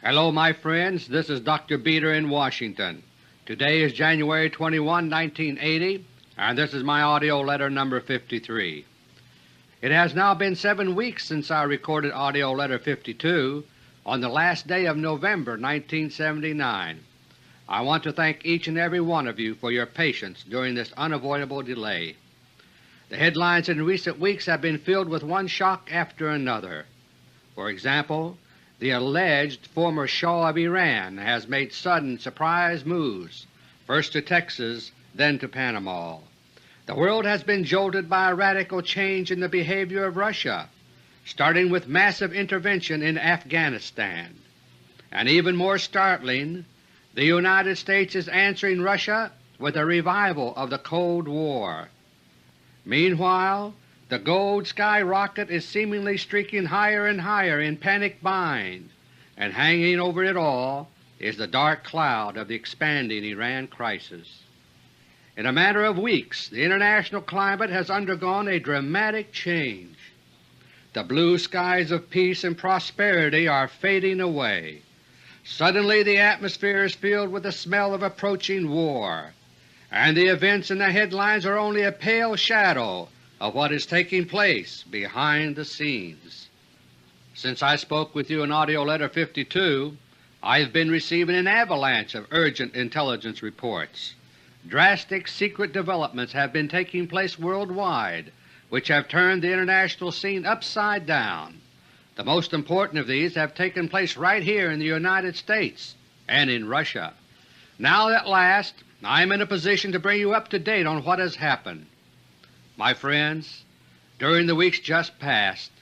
Hello, my friends. This is Dr. Beter in Washington. Today is January 21, 1980, and this is my AUDIO LETTER No. 53. It has now been 7 weeks since I recorded AUDIO LETTER 52 on the last day of November 1979. I want to thank each and every one of you for your patience during this unavoidable delay. The headlines in recent weeks have been filled with one shock after another. For example, the alleged former Shah of Iran has made sudden surprise moves, first to Texas, then to Panama. The world has been jolted by a radical change in the behavior of Russia, starting with massive intervention in Afghanistan. And even more startling, the United States is answering Russia with a revival of the Cold War. Meanwhile, the gold skyrocket is seemingly streaking higher and higher in panic buying, and hanging over it all is the dark cloud of the expanding Iran crisis. In a matter of weeks, the international climate has undergone a dramatic change. The blue skies of peace and prosperity are fading away. Suddenly the atmosphere is filled with the smell of approaching war, and the events in the headlines are only a pale shadow of what is taking place behind the scenes. Since I spoke with you in AUDIO LETTER 52, I have been receiving an avalanche of urgent intelligence reports. Drastic secret developments have been taking place worldwide which have turned the international scene upside down. The most important of these have taken place right here in the United States and in Russia. Now at last I am in a position to bring you up to date on what has happened. My friends, during the weeks just past,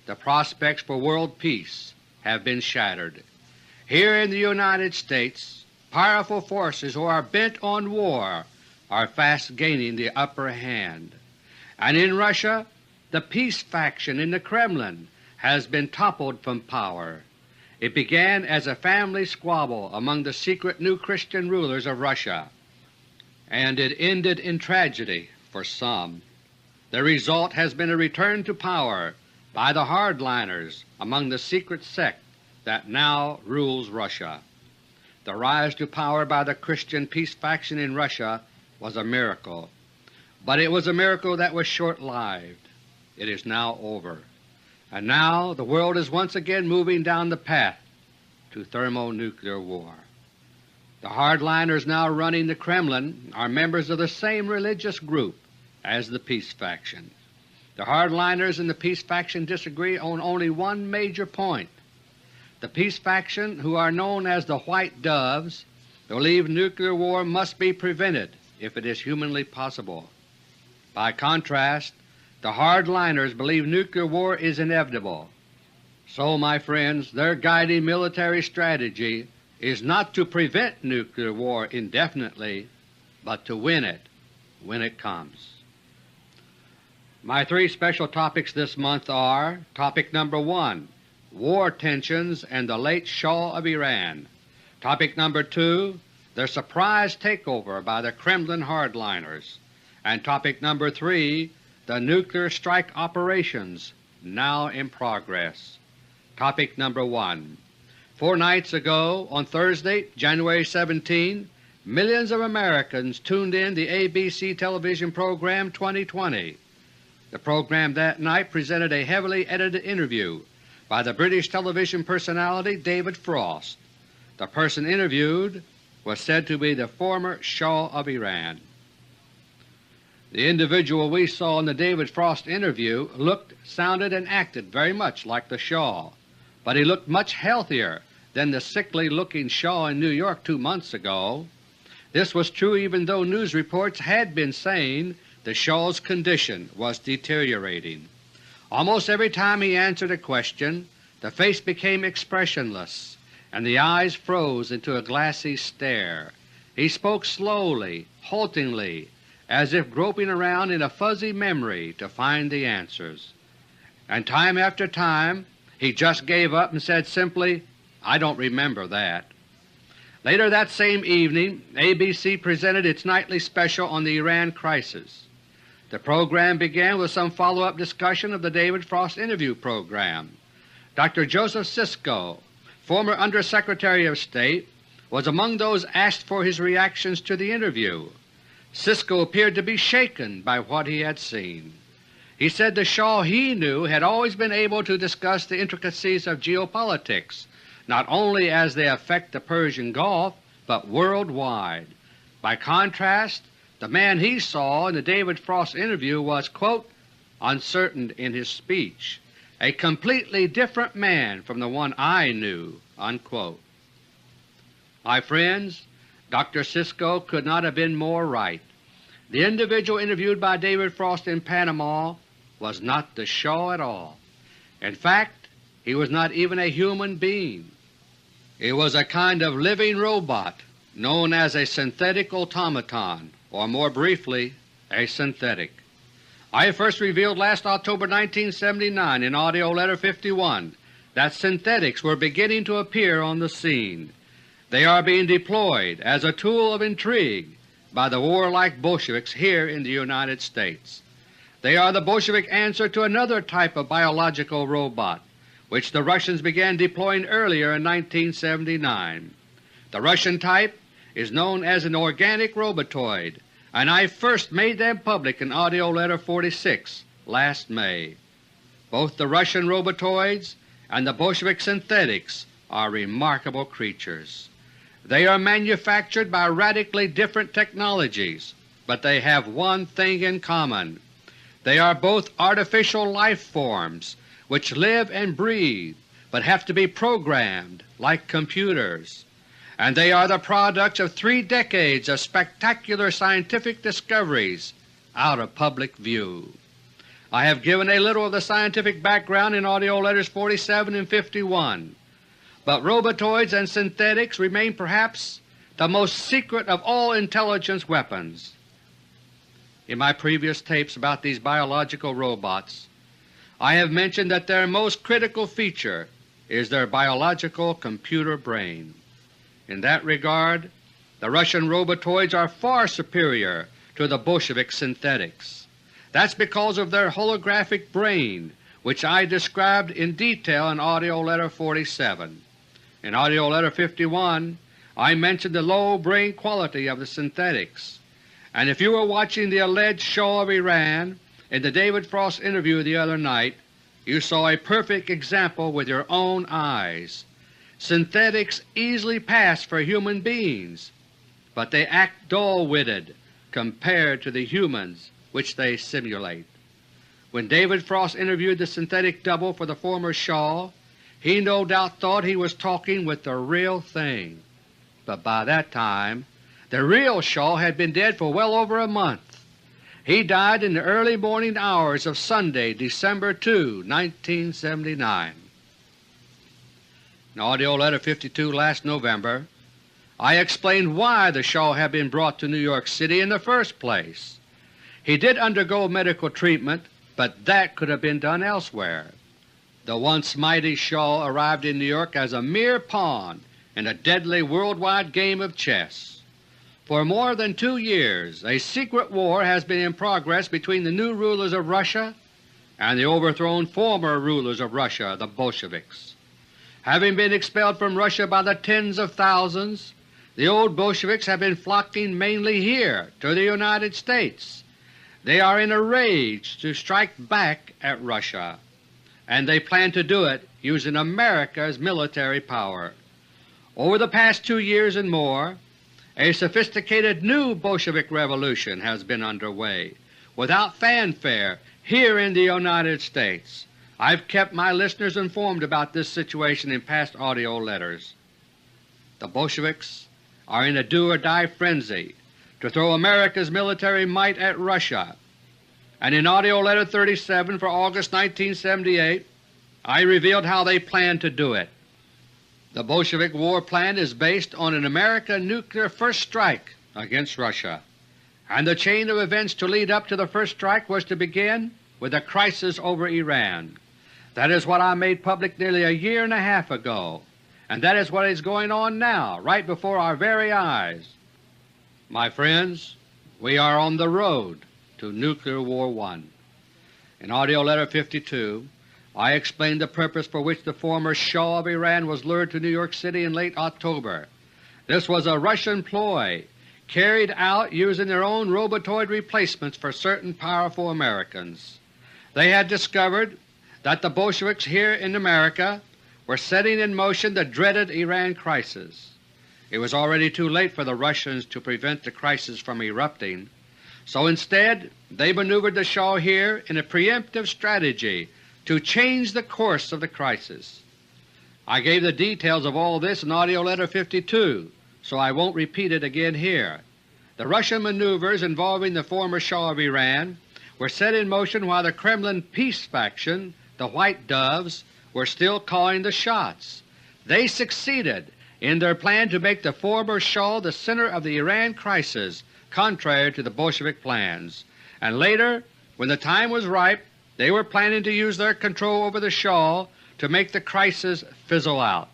the prospects for world peace have been shattered. Here in the United States, powerful forces who are bent on war are fast gaining the upper hand. And in Russia, the peace faction in the Kremlin has been toppled from power. It began as a family squabble among the secret new Christian rulers of Russia, and it ended in tragedy for some. The result has been a return to power by the hardliners among the secret sect that now rules Russia. The rise to power by the Christian peace faction in Russia was a miracle, but it was a miracle that was short-lived. It is now over, and now the world is once again moving down the path to thermonuclear war. The hardliners now running the Kremlin are members of the same religious group as the peace faction. The hardliners and the peace faction disagree on only one major point. The peace faction, who are known as the White Doves, believe nuclear war must be prevented if it is humanly possible. By contrast, the hardliners believe nuclear war is inevitable. So, my friends, their guiding military strategy is not to prevent nuclear war indefinitely, but to win it when it comes. My three special topics this month are: Topic number 1, War Tensions and the Late Shah of Iran; Topic number 2, the surprise takeover by the Kremlin hardliners; and Topic number 3, the nuclear strike operations now in progress. Topic number 1. 4 nights ago, on Thursday, January 17, millions of Americans tuned in the ABC television program 2020. The program that night presented a heavily edited interview by the British television personality David Frost. The person interviewed was said to be the former Shah of Iran. The individual we saw in the David Frost interview looked, sounded, and acted very much like the Shah, but he looked much healthier than the sickly-looking Shah in New York 2 months ago. This was true even though news reports had been saying the Shah's condition was deteriorating. Almost every time he answered a question, the face became expressionless and the eyes froze into a glassy stare. He spoke slowly, haltingly, as if groping around in a fuzzy memory to find the answers. And time after time he just gave up and said simply, "I don't remember that." Later that same evening, ABC presented its nightly special on the Iran crisis. The program began with some follow-up discussion of the David Frost interview program. Dr. Joseph Sisko, former Undersecretary of State, was among those asked for his reactions to the interview. Cisco appeared to be shaken by what he had seen. He said the Shah he knew had always been able to discuss the intricacies of geopolitics, not only as they affect the Persian Gulf, but worldwide. By contrast, the man he saw in the David Frost interview was, quote, uncertain in his speech, a completely different man from the one I knew, unquote. My friends, Dr. Cisco could not have been more right. The individual interviewed by David Frost in Panama was not the Shah at all. In fact, he was not even a human being. He was a kind of living robot known as a synthetic automaton, or more briefly, a synthetic. I first revealed last October 1979 in AUDIO LETTER No. 51 that synthetics were beginning to appear on the scene. They are being deployed as a tool of intrigue by the warlike Bolsheviks here in the United States. They are the Bolshevik answer to another type of biological robot, which the Russians began deploying earlier in 1979. The Russian type is known as an organic robotoid, and I first made them public in AUDIO LETTER No. 46 last May. Both the Russian robotoids and the Bolshevik synthetics are remarkable creatures. They are manufactured by radically different technologies, but they have one thing in common. They are both artificial life forms which live and breathe but have to be programmed like computers. And they are the products of 3 decades of spectacular scientific discoveries out of public view. I have given a little of the scientific background in AUDIO LETTERS 47 and 51. But robotoids and synthetics remain perhaps the most secret of all intelligence weapons. In my previous tapes about these biological robots, I have mentioned that their most critical feature is their biological computer brain. In that regard, the Russian robotoids are far superior to the Bolshevik synthetics. That's because of their holographic brain, which I described in detail in AUDIO LETTER No. 47. In AUDIO LETTER No. 51 I mentioned the low brain quality of the synthetics, and if you were watching the alleged Shah of Iran in the David Frost interview the other night, you saw a perfect example with your own eyes. Synthetics easily pass for human beings, but they act dull-witted compared to the humans which they simulate. When David Frost interviewed the synthetic double for the former Shah, he no doubt thought he was talking with the real thing, but by that time the real Shah had been dead for well over a month. He died in the early morning hours of Sunday, December 2, 1979. In AUDIO LETTER No. 52 last November, I explained why the Shah had been brought to New York City in the first place. He did undergo medical treatment, but that could have been done elsewhere. The once mighty Shah arrived in New York as a mere pawn in a deadly worldwide game of chess. For more than 2 years a secret war has been in progress between the new rulers of Russia and the overthrown former rulers of Russia, the Bolsheviks. Having been expelled from Russia by the tens of thousands, the old Bolsheviks have been flocking mainly here to the United States. They are in a rage to strike back at Russia, and they plan to do it using America's military power. Over the past 2 years and more, a sophisticated new Bolshevik revolution has been underway without fanfare here in the United States. I've kept my listeners informed about this situation in past AUDIO letters. The Bolsheviks are in a do-or-die frenzy to throw America's military might at Russia, and in AUDIO LETTER No. 37 for August 1978 I revealed how they plan to do it. The Bolshevik war plan is based on an American nuclear first strike against Russia, and the chain of events to lead up to the first strike was to begin with a crisis over Iran. That is what I made public nearly a year and a half ago, and that is what is going on now right before our very eyes. My friends, we are on the road to Nuclear War I. In AUDIO LETTER No. 52 I explained the purpose for which the former Shah of Iran was lured to New York City in late October. This was a Russian ploy carried out using their own robotoid replacements for certain powerful Americans. They had discovered that the Bolsheviks here in America were setting in motion the dreaded Iran crisis. It was already too late for the Russians to prevent the crisis from erupting, so instead they maneuvered the Shah here in a preemptive strategy to change the course of the crisis. I gave the details of all this in AUDIO LETTER No. 52, so I won't repeat it again here. The Russian maneuvers involving the former Shah of Iran were set in motion while the Kremlin peace faction, the White Doves, were still calling the shots. They succeeded in their plan to make the former Shah the center of the Iran crisis, contrary to the Bolshevik plans, and later, when the time was ripe, they were planning to use their control over the Shah to make the crisis fizzle out.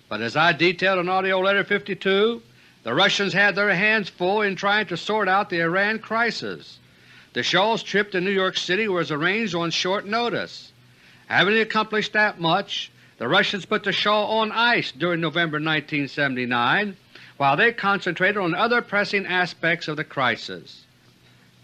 But as I detailed in AUDIO LETTER No. 52, the Russians had their hands full in trying to sort out the Iran crisis. The Shah's trip to New York City was arranged on short notice. Having accomplished that much, the Russians put the Shah on ice during November 1979 while they concentrated on other pressing aspects of the crisis.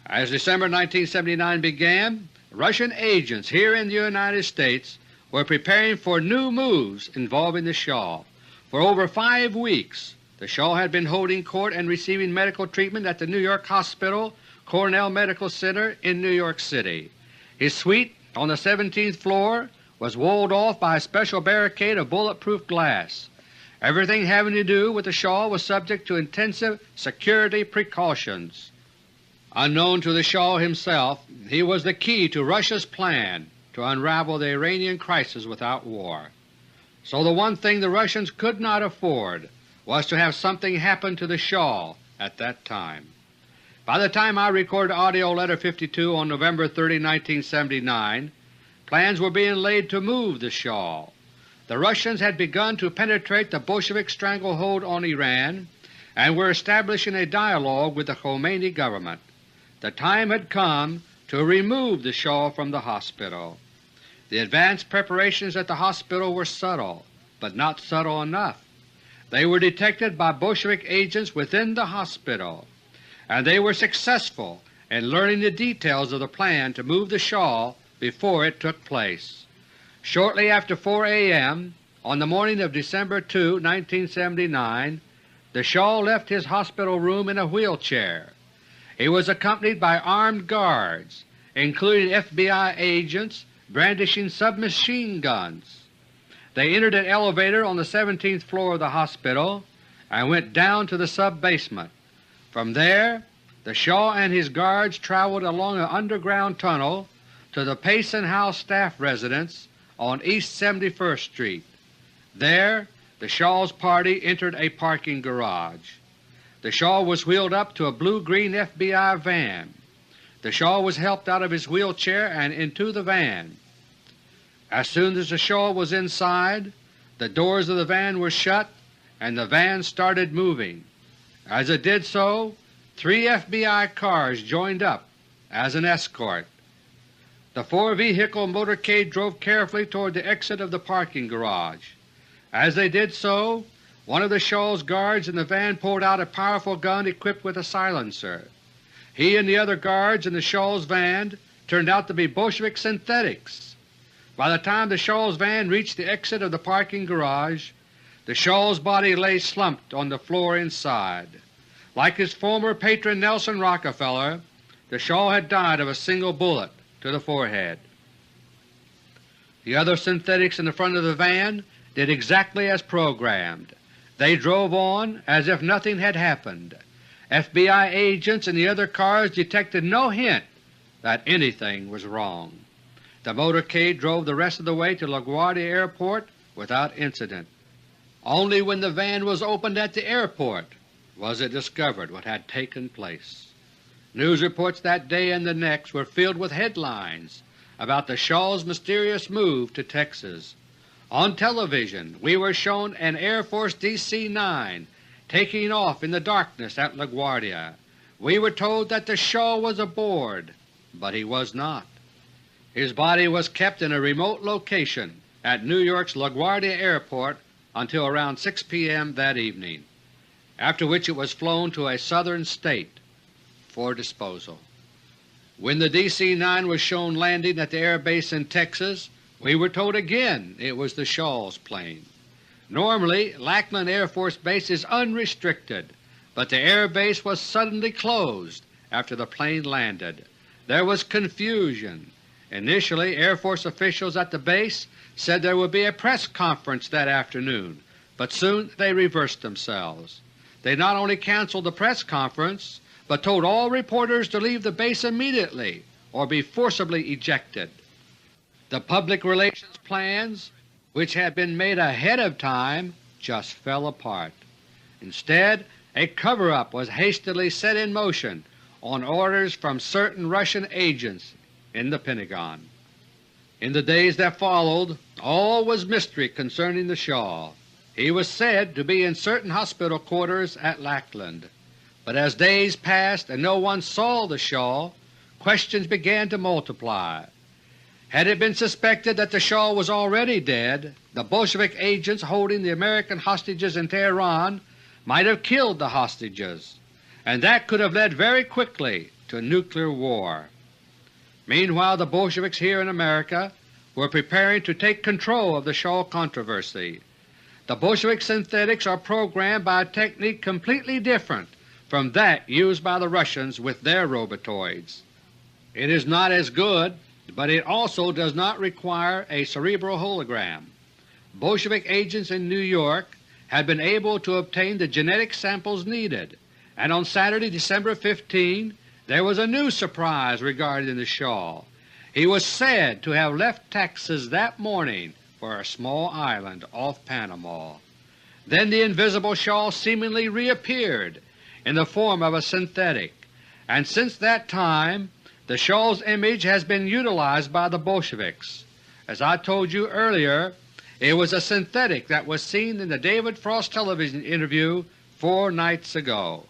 As December 1979 began, Russian agents here in the United States were preparing for new moves involving the Shah. For over 5 weeks the Shah had been holding court and receiving medical treatment at the New York Hospital Cornell Medical Center in New York City. His suite on the 17th floor was walled off by a special barricade of bulletproof glass. Everything having to do with the Shah was subject to intensive security precautions. Unknown to the Shah himself, he was the key to Russia's plan to unravel the Iranian crisis without war. So the one thing the Russians could not afford was to have something happen to the Shah at that time. By the time I recorded AUDIO LETTER No. 52 on November 30, 1979, plans were being laid to move the Shah. The Russians had begun to penetrate the Bolshevik stranglehold on Iran and were establishing a dialogue with the Khomeini government. The time had come to remove the Shah from the hospital. The advanced preparations at the hospital were subtle, but not subtle enough. They were detected by Bolshevik agents within the hospital, and they were successful in learning the details of the plan to move the Shah before it took place. Shortly after 4 a.m. on the morning of December 2, 1979, the Shah left his hospital room in a wheelchair. He was accompanied by armed guards, including FBI agents brandishing submachine guns. They entered an elevator on the 17th floor of the hospital and went down to the sub-basement. From there, the Shah and his guards traveled along an underground tunnel to the Payson House staff residence on East 71st Street. There the Shah's party entered a parking garage. The Shah was wheeled up to a blue-green FBI van. The Shah was helped out of his wheelchair and into the van. As soon as the Shah was inside, the doors of the van were shut and the van started moving. As it did so, 3 FBI cars joined up as an escort. The 4-vehicle motorcade drove carefully toward the exit of the parking garage. As they did so, one of the Shah's guards in the van pulled out a powerful gun equipped with a silencer. He and the other guards in the Shah's van turned out to be Bolshevik synthetics. By the time the Shah's van reached the exit of the parking garage, the Shah's body lay slumped on the floor inside. Like his former patron Nelson Rockefeller, the Shah had died of a single bullet to the forehead. The other synthetics in the front of the van did exactly as programmed. They drove on as if nothing had happened. FBI agents in the other cars detected no hint that anything was wrong. The motorcade drove the rest of the way to LaGuardia Airport without incident. Only when the van was opened at the airport was it discovered what had taken place. News reports that day and the next were filled with headlines about the Shah's mysterious move to Texas. On television we were shown an Air Force DC-9 taking off in the darkness at LaGuardia. We were told that the Shah was aboard, but he was not. His body was kept in a remote location at New York's LaGuardia Airport until around 6 p.m. that evening, after which it was flown to a southern state for disposal. When the DC-9 was shown landing at the air base in Texas, we were told again it was the Shah's plane. Normally, Lackland Air Force Base is unrestricted, but the air base was suddenly closed after the plane landed. There was confusion. Initially, Air Force officials at the base said there would be a press conference that afternoon, but soon they reversed themselves. They not only canceled the press conference, but told all reporters to leave the base immediately or be forcibly ejected. The public relations plans, which had been made ahead of time, just fell apart. Instead, a cover-up was hastily set in motion on orders from certain Russian agents in the Pentagon. In the days that followed, all was mystery concerning the Shah. He was said to be in certain hospital quarters at Lackland. But as days passed and no one saw the Shah, questions began to multiply. Had it been suspected that the Shah was already dead, the Bolshevik agents holding the American hostages in Tehran might have killed the hostages, and that could have led very quickly to nuclear war. Meanwhile, the Bolsheviks here in America were preparing to take control of the Shah controversy. The Bolshevik synthetics are programmed by a technique completely different from that used by the Russians with their robotoids. It is not as good, but it also does not require a cerebral hologram. Bolshevik agents in New York had been able to obtain the genetic samples needed, and on Saturday, December 15, there was a new surprise regarding the Shah. He was said to have left Texas that morning for a small island off Panama. Then the invisible Shah seemingly reappeared in the form of a synthetic, and since that time the Shah's image has been utilized by the Bolsheviks. As I told you earlier, it was a synthetic that was seen in the David Frost television interview 4 nights ago.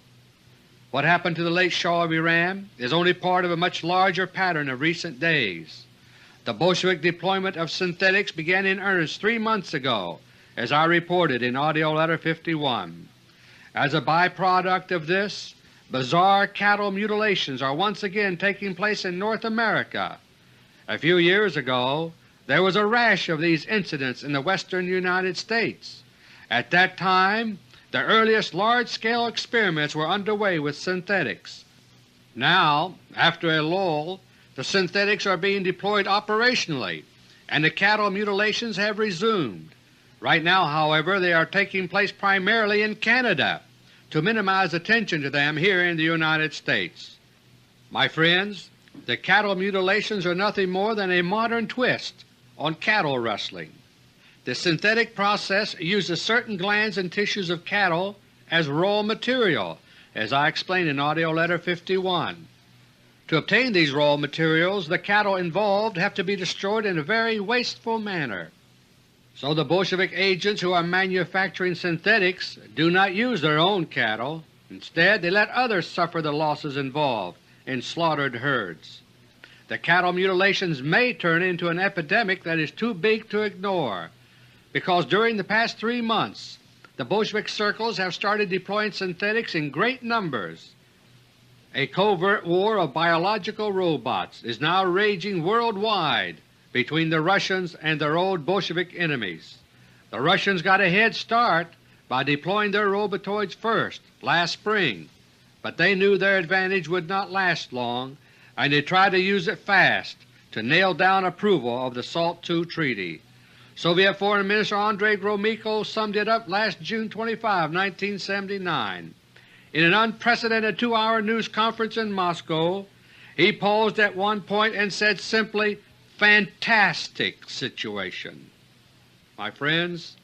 What happened to the late Shah of Iran is only part of a much larger pattern of recent days. The Bolshevik deployment of synthetics began in earnest 3 months ago, as I reported in AUDIO LETTER No. 51. As a byproduct of this, bizarre cattle mutilations are once again taking place in North America. A few years ago there was a rash of these incidents in the western United States. At that time the earliest large-scale experiments were underway with synthetics. Now, after a lull, the synthetics are being deployed operationally and the cattle mutilations have resumed. Right now, however, they are taking place primarily in Canada to minimize attention to them here in the United States. My friends, the cattle mutilations are nothing more than a modern twist on cattle rustling. The synthetic process uses certain glands and tissues of cattle as raw material, as I explained in AUDIO LETTER No. 51. To obtain these raw materials, the cattle involved have to be destroyed in a very wasteful manner. So the Bolshevik agents who are manufacturing synthetics do not use their own cattle. Instead, they let others suffer the losses involved in slaughtered herds. The cattle mutilations may turn into an epidemic that is too big to ignore, because during the past 3 months the Bolshevik circles have started deploying synthetics in great numbers. A covert war of biological robots is now raging worldwide between the Russians and their old Bolshevik enemies. The Russians got a head start by deploying their robotoids first last spring, but they knew their advantage would not last long, and they tried to use it fast to nail down approval of the SALT II Treaty. Soviet Foreign Minister Andrei Gromyko summed it up last June 25, 1979. In an unprecedented 2-hour news conference in Moscow, he paused at one point and said simply, "Fantastic situation." My friends,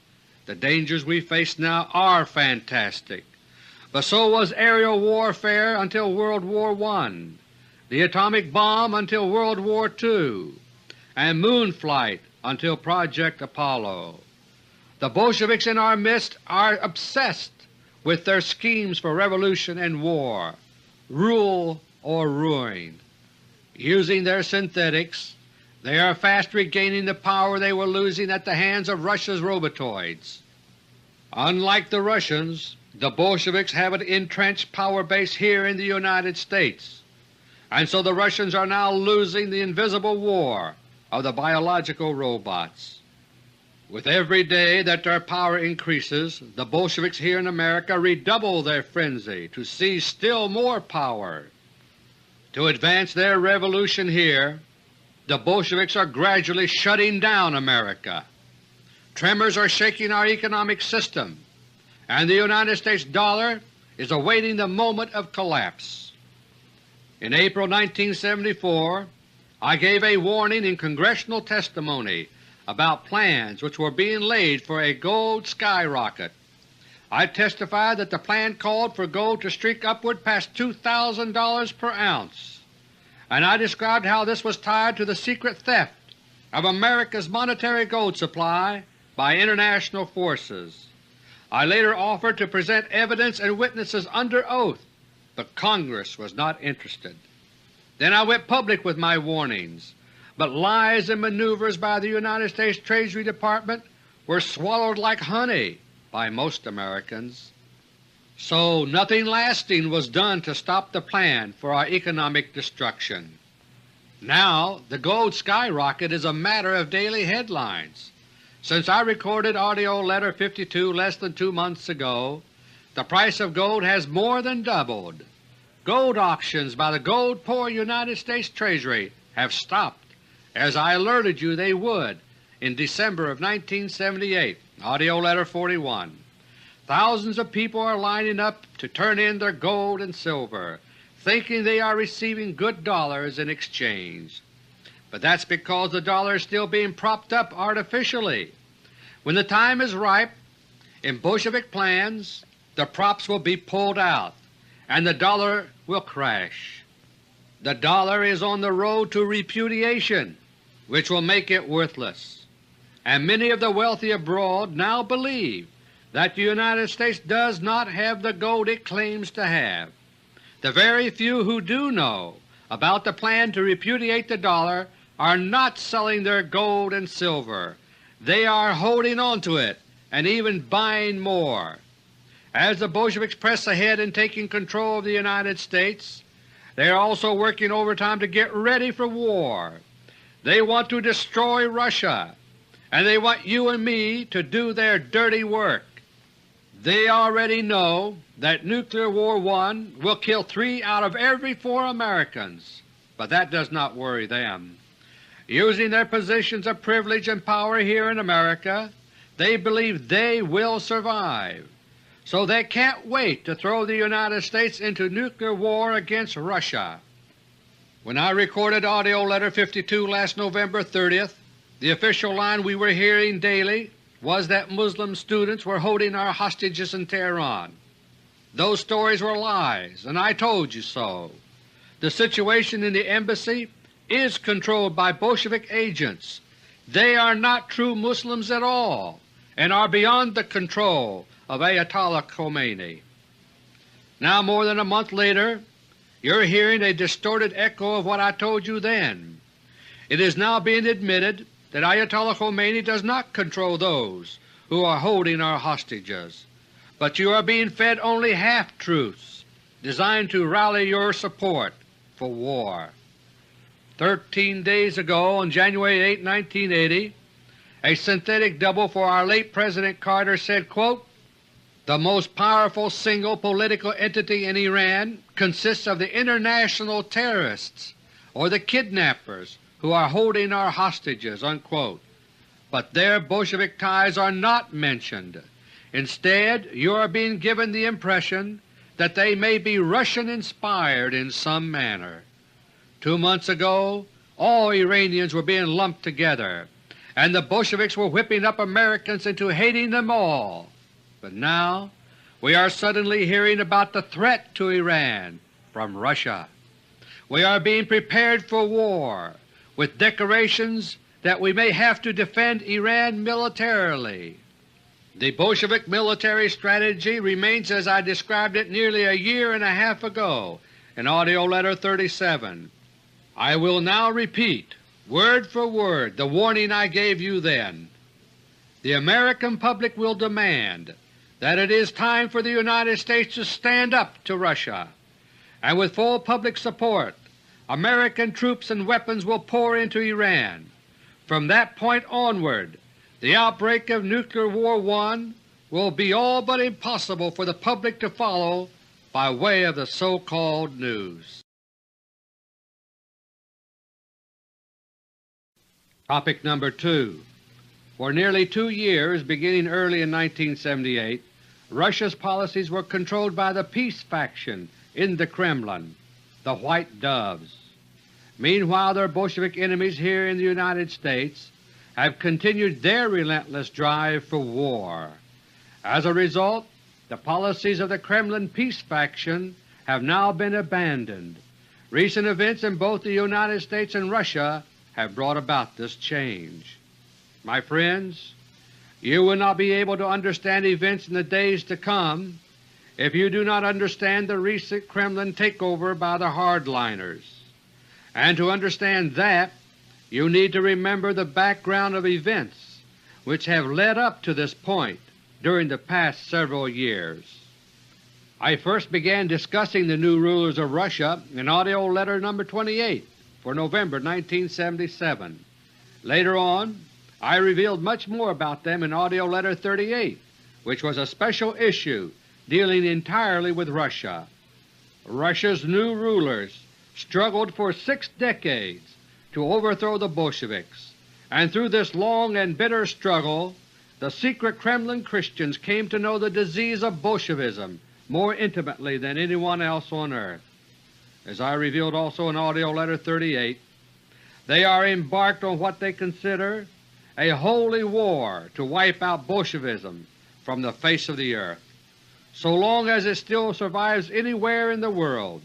the dangers we face now are fantastic, but so was aerial warfare until World War I, the atomic bomb until World War II, and moon flight until Project Apollo. The Bolsheviks in our midst are obsessed with their schemes for revolution and war, rule or ruin. Using their synthetics, They are fast regaining the power they were losing at the hands of Russia's robotoids. Unlike the Russians, the Bolsheviks have an entrenched power base here in the United States, and so the Russians are now losing the invisible war of the biological robots. With every day that their power increases, the Bolsheviks here in America redouble their frenzy to seize still more power. To advance their revolution here, the Bolsheviks are gradually shutting down America. Tremors are shaking our economic system, and the United States dollar is awaiting the moment of collapse. In April 1974, I gave a warning in congressional testimony about plans which were being laid for a gold skyrocket. I testified that the plan called for gold to streak upward past $2,000 per ounce, and I described how this was tied to the secret theft of America's monetary gold supply by international forces. I later offered to present evidence and witnesses under oath, but Congress was not interested. Then I went public with my warnings, but lies and maneuvers by the United States Treasury Department were swallowed like honey by most Americans. So nothing lasting was done to stop the plan for our economic destruction. Now the gold skyrocket is a matter of daily headlines. Since I recorded AUDIO LETTER No. 52 less than 2 months ago, the price of gold has more than doubled. Gold auctions by the gold-poor United States Treasury have stopped, as I alerted you they would in December of 1978, AUDIO LETTER No. 41. Thousands of people are lining up to turn in their gold and silver, thinking they are receiving good dollars in exchange. But that's because the dollar is still being propped up artificially. When the time is ripe, in Bolshevik plans, the props will be pulled out and the dollar will crash. The dollar is on the road to repudiation, which will make it worthless, and many of the wealthy abroad now believe that the United States does not have the gold it claims to have. The very few who do know about the plan to repudiate the dollar are not selling their gold and silver. They are holding on to it and even buying more. As the Bolsheviks press ahead in taking control of the United States, they are also working overtime to get ready for war. They want to destroy Russia, and they want you and me to do their dirty work. They already know that Nuclear War I will kill 3 out of every 4 Americans, but that does not worry them. Using their positions of privilege and power here in America, they believe they will survive, so they can't wait to throw the United States into nuclear war against Russia. When I recorded AUDIO LETTER No. 52 last November 30th, the official line we were hearing daily was that Muslim students were holding our hostages in Tehran. Those stories were lies, and I told you so. The situation in the embassy is controlled by Bolshevik agents. They are not true Muslims at all and are beyond the control of Ayatollah Khomeini. Now more than a month later, you're hearing a distorted echo of what I told you then. It is now being admitted that Ayatollah Khomeini does not control those who are holding our hostages, but you are being fed only half-truths designed to rally your support for war. 13 days ago, on January 8, 1980, a synthetic double for our late President Carter said, quote, "The most powerful single political entity in Iran consists of the international terrorists or the kidnappers who are holding our hostages," unquote. But their Bolshevik ties are not mentioned. Instead, you are being given the impression that they may be Russian-inspired in some manner. 2 months ago, all Iranians were being lumped together, and the Bolsheviks were whipping up Americans into hating them all. But now we are suddenly hearing about the threat to Iran from Russia. We are being prepared for war, with declarations that we may have to defend Iran militarily. The Bolshevik military strategy remains as I described it nearly a year and a half ago in AUDIO LETTER No. 37. I will now repeat word for word the warning I gave you then. The American public will demand that it is time for the United States to stand up to Russia, and with full public support American troops and weapons will pour into Iran. From that point onward, the outbreak of Nuclear War I will be all but impossible for the public to follow by way of the so-called news. Topic number 2. For nearly 2 years, beginning early in 1978, Russia's policies were controlled by the peace faction in the Kremlin, the White Doves. Meanwhile, their Bolshevik enemies here in the United States have continued their relentless drive for war. As a result, the policies of the Kremlin peace faction have now been abandoned. Recent events in both the United States and Russia have brought about this change. My friends, you will not be able to understand events in the days to come if you do not understand the recent Kremlin takeover by the hardliners. And to understand that, you need to remember the background of events which have led up to this point during the past several years. I first began discussing the new rulers of Russia in AUDIO LETTER No. 28 for November 1977. Later on, I revealed much more about them in AUDIO LETTER 38, which was a special issue dealing entirely with Russia. Russia's new rulers struggled for 6 decades to overthrow the Bolsheviks, and through this long and bitter struggle the secret Kremlin Christians came to know the disease of Bolshevism more intimately than anyone else on earth. As I revealed also in AUDIO LETTER 38, they are embarked on what they consider a holy war to wipe out Bolshevism from the face of the earth. So long as it still survives anywhere in the world,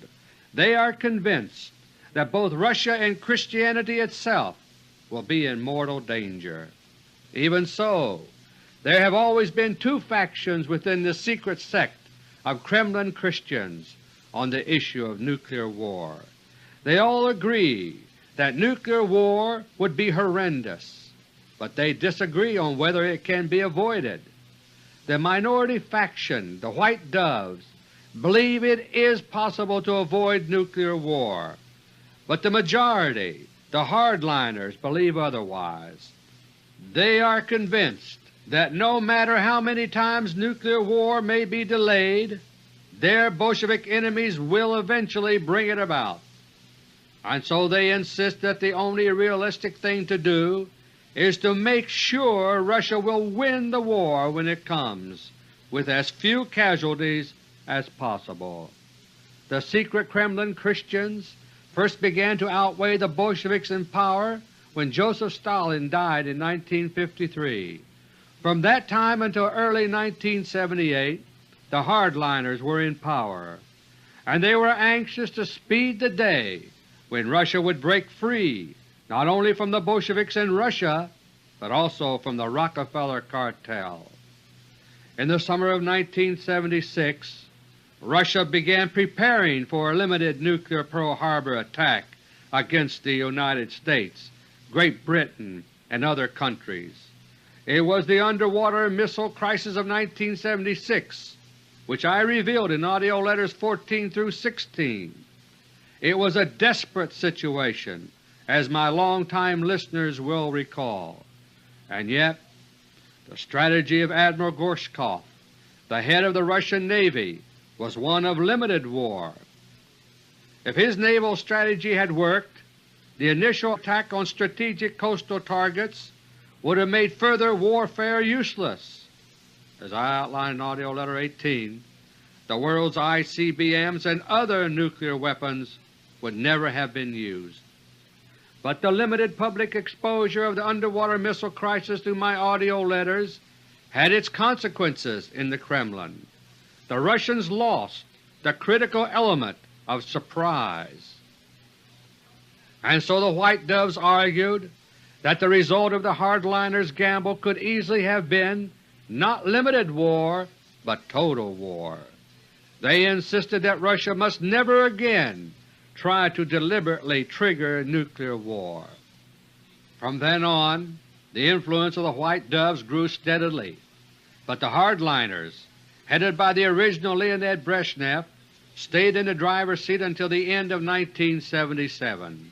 they are convinced that both Russia and Christianity itself will be in mortal danger. Even so, there have always been 2 factions within the secret sect of Kremlin Christians on the issue of nuclear war. They all agree that nuclear war would be horrendous, but they disagree on whether it can be avoided. The minority faction, the White Doves, believe it is possible to avoid nuclear war, but the majority, the hardliners, believe otherwise. They are convinced that no matter how many times nuclear war may be delayed, their Bolshevik enemies will eventually bring it about, and so they insist that the only realistic thing to do is to make sure Russia will win the war when it comes, with as few casualties as possible. The secret Kremlin Christians first began to outweigh the Bolsheviks in power when Joseph Stalin died in 1953. From that time until early 1978, the hardliners were in power, and they were anxious to speed the day when Russia would break free not only from the Bolsheviks in Russia, but also from the Rockefeller cartel. In the summer of 1976, Russia began preparing for a limited nuclear Pearl Harbor attack against the United States, Great Britain, and other countries. It was the underwater missile crisis of 1976, which I revealed in AUDIO LETTERS 14 through 16. It was a desperate situation, as my long-time listeners will recall, and yet the strategy of Admiral Gorshkov, the head of the Russian Navy, was one of limited war. If his naval strategy had worked, the initial attack on strategic coastal targets would have made further warfare useless. As I outlined in AUDIO LETTER 18, the world's ICBMs and other nuclear weapons would never have been used. But the limited public exposure of the underwater missile crisis through my AUDIO letters had its consequences in the Kremlin. The Russians lost the critical element of surprise, and so the White Doves argued that the result of the hardliners' gamble could easily have been not limited war, but total war. They insisted that Russia must never again try to deliberately trigger nuclear war. From then on, the influence of the White Doves grew steadily, but the hardliners, headed by the original Leonid Brezhnev, stayed in the driver's seat until the end of 1977.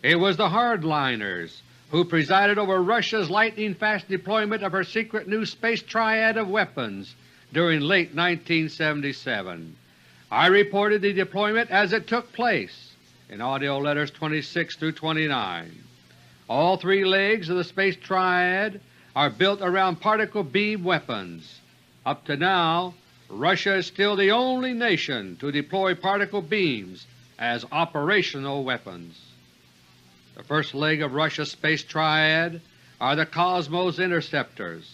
It was the hardliners who presided over Russia's lightning-fast deployment of her secret new space triad of weapons during late 1977. I reported the deployment as it took place in AUDIO LETTERS 26 through 29. All three legs of the space triad are built around particle beam weapons. Up to now, Russia is still the only nation to deploy particle beams as operational weapons. The first leg of Russia's space triad are the Cosmos interceptors.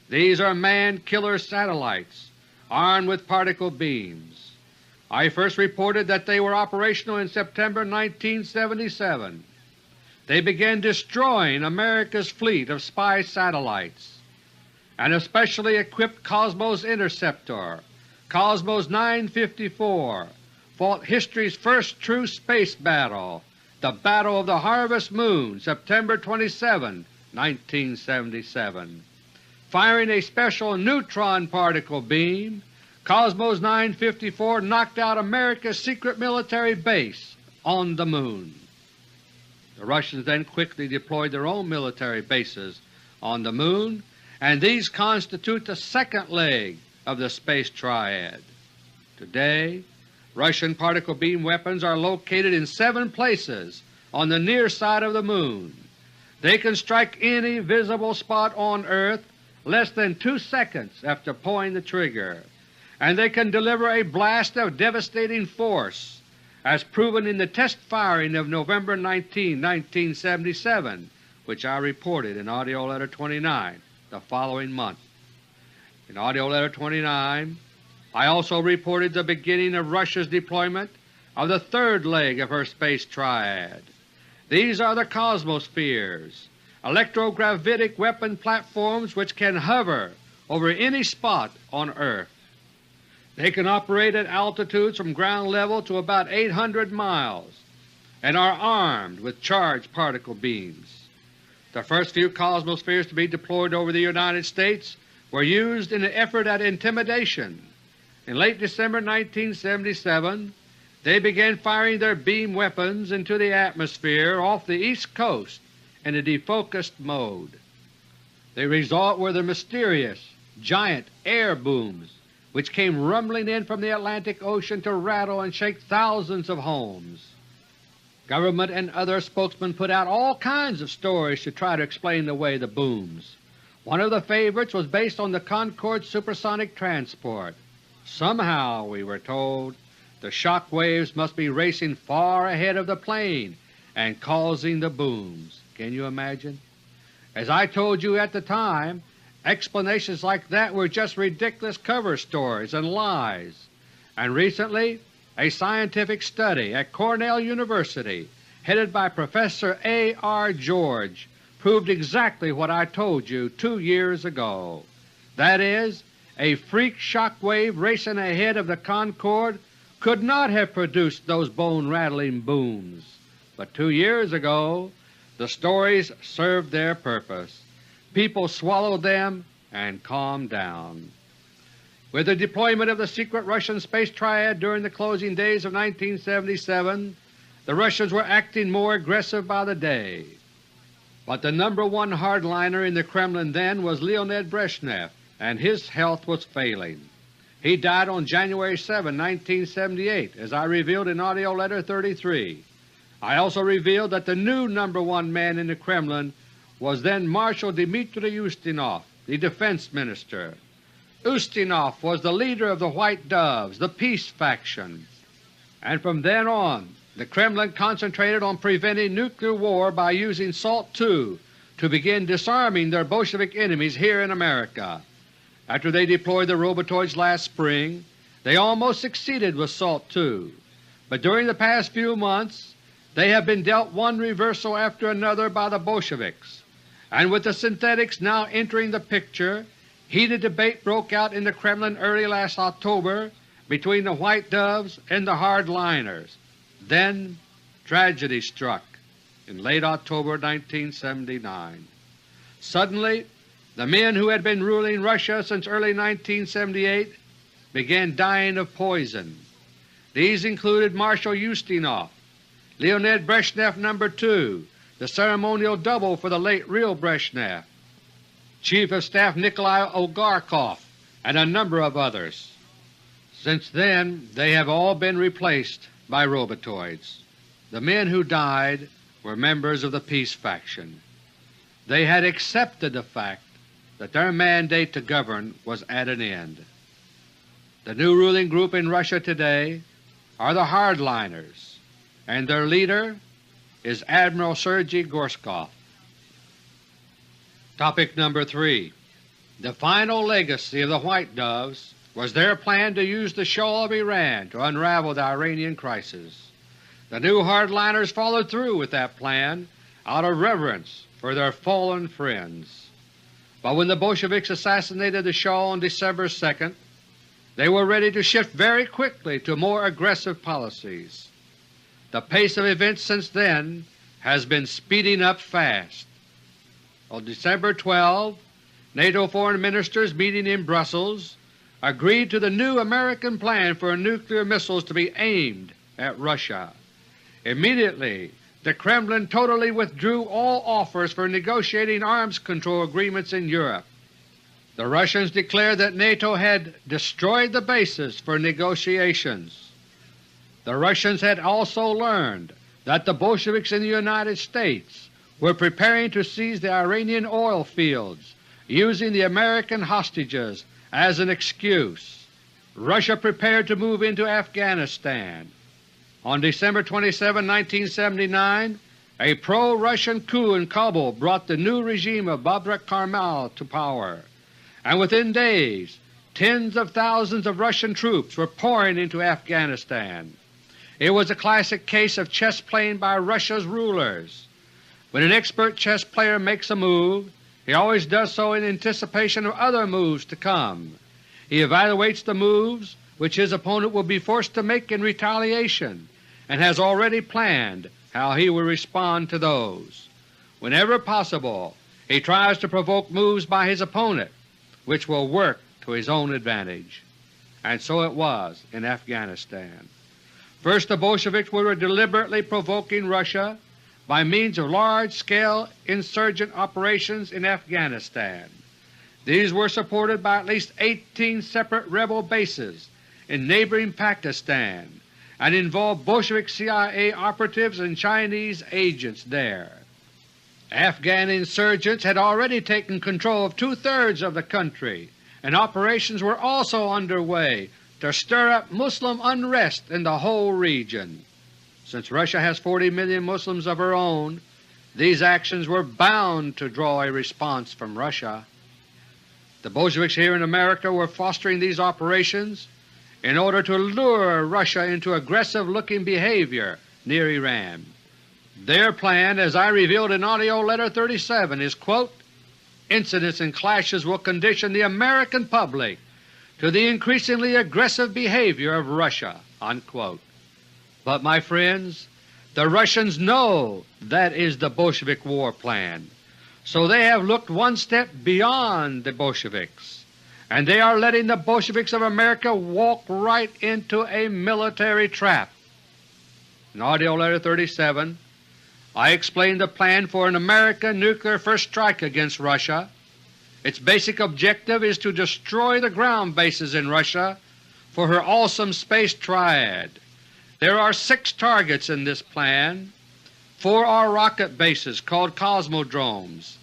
These are man-killer satellites armed with particle beams. I first reported that they were operational in September 1977. They began destroying America's fleet of spy satellites. An especially equipped Cosmos interceptor, Cosmos 954, fought history's first true space battle, the Battle of the Harvest Moon, September 27, 1977. Firing a special neutron particle beam, Cosmos 954 knocked out America's secret military base on the Moon. The Russians then quickly deployed their own military bases on the Moon, and these constitute the second leg of the space triad. Today, Russian particle beam weapons are located in 7 places on the near side of the Moon. They can strike any visible spot on Earth less than 2 seconds after pulling the trigger, and they can deliver a blast of devastating force, as proven in the test firing of November 19, 1977, which I reported in AUDIO LETTER 29 the following month. In AUDIO LETTER 29, I also reported the beginning of Russia's deployment of the third leg of her space triad. These are the Cosmospheres, electrogravitic weapon platforms which can hover over any spot on Earth. They can operate at altitudes from ground level to about 800 miles and are armed with charged particle beams. The first few Cosmospheres to be deployed over the United States were used in an effort at intimidation. In late December 1977, they began firing their beam weapons into the atmosphere off the East Coast in a defocused mode. The result were the mysterious, giant air booms which came rumbling in from the Atlantic Ocean to rattle and shake thousands of homes. Government and other spokesmen put out all kinds of stories to try to explain away the booms. One of the favorites was based on the Concorde supersonic transport. Somehow, we were told, the shock waves must be racing far ahead of the plane and causing the booms. Can you imagine? As I told you at the time, explanations like that were just ridiculous cover stories and lies, and recently a scientific study at Cornell University headed by Professor A.R. George proved exactly what I told you 2 years ago. That is, a freak shock wave racing ahead of the Concorde could not have produced those bone-rattling booms. But 2 years ago the stories served their purpose. People swallowed them and calmed down. With the deployment of the secret Russian space triad during the closing days of 1977, the Russians were acting more aggressive by the day. But the #1 hardliner in the Kremlin then was Leonid Brezhnev, and his health was failing. He died on January 7, 1978, as I revealed in AUDIO LETTER 33. I also revealed that the new #1 man in the Kremlin was then Marshal Dmitry Ustinov, the Defense Minister. Ustinov was the leader of the White Doves, the peace faction, and from then on the Kremlin concentrated on preventing nuclear war by using SALT II to begin disarming their Bolshevik enemies here in America. After they deployed the robotoids last spring, they almost succeeded with SALT II, but during the past few months they have been dealt one reversal after another by the Bolsheviks, and with the synthetics now entering the picture, heated debate broke out in the Kremlin early last October between the White Doves and the hardliners. Then tragedy struck. in late October 1979. Suddenly, the men who had been ruling Russia since early 1978 began dying of poison. These included Marshal Ustinov, Leonid Brezhnev No. 2, the ceremonial double for the late real Brezhnev, Chief of Staff Nikolai Olgarkov, and a number of others. Since then they have all been replaced by robotoids. The men who died were members of the peace faction. They had accepted the fact that their mandate to govern was at an end. The new ruling group in Russia today are the hardliners, and their leader is Admiral Sergei Gorshkov. Topic number 3. The final legacy of the White Doves was their plan to use the Shah of Iran to unravel the Iranian crisis. The new hardliners followed through with that plan out of reverence for their fallen friends. But when the Bolsheviks assassinated the Shah on December 2nd, they were ready to shift very quickly to more aggressive policies. The pace of events since then has been speeding up fast. On December 12, NATO foreign ministers meeting in Brussels agreed to the new American plan for nuclear missiles to be aimed at Russia. Immediately, the Kremlin totally withdrew all offers for negotiating arms control agreements in Europe. The Russians declared that NATO had destroyed the basis for negotiations. The Russians had also learned that the Bolsheviks in the United States were preparing to seize the Iranian oil fields, using the American hostages as an excuse. Russia prepared to move into Afghanistan. On December 27, 1979, a pro-Russian coup in Kabul brought the new regime of Babrak Karmal to power, and within days tens of thousands of Russian troops were pouring into Afghanistan. It was a classic case of chess playing by Russia's rulers. When an expert chess player makes a move, he always does so in anticipation of other moves to come. He evaluates the moves which his opponent will be forced to make in retaliation, and has already planned how he will respond to those. Whenever possible, he tries to provoke moves by his opponent which will work to his own advantage. And so it was in Afghanistan. First, the Bolsheviks were deliberately provoking Russia by means of large-scale insurgent operations in Afghanistan. These were supported by at least 18 separate rebel bases in neighboring Pakistan and involved Bolshevik CIA operatives and Chinese agents there. Afghan insurgents had already taken control of 2/3 of the country, and operations were also underway to stir up Muslim unrest in the whole region. Since Russia has 40 million Muslims of her own, these actions were bound to draw a response from Russia. The Bolsheviks here in America were fostering these operations in order to lure Russia into aggressive-looking behavior near Iran. Their plan, as I revealed in AUDIO LETTER No. 37, is, quote, "Incidents and clashes will condition the American public to the increasingly aggressive behavior of Russia," unquote. But, my friends, the Russians know that is the Bolshevik war plan, so they have looked one step beyond the Bolsheviks, and they are letting the Bolsheviks of America walk right into a military trap. In AUDIO LETTER No. 37, I explained the plan for an American nuclear first strike against Russia. Its basic objective is to destroy the ground bases in Russia for her awesome space triad. There are 6 targets in this plan. 4 are rocket bases called cosmodromes.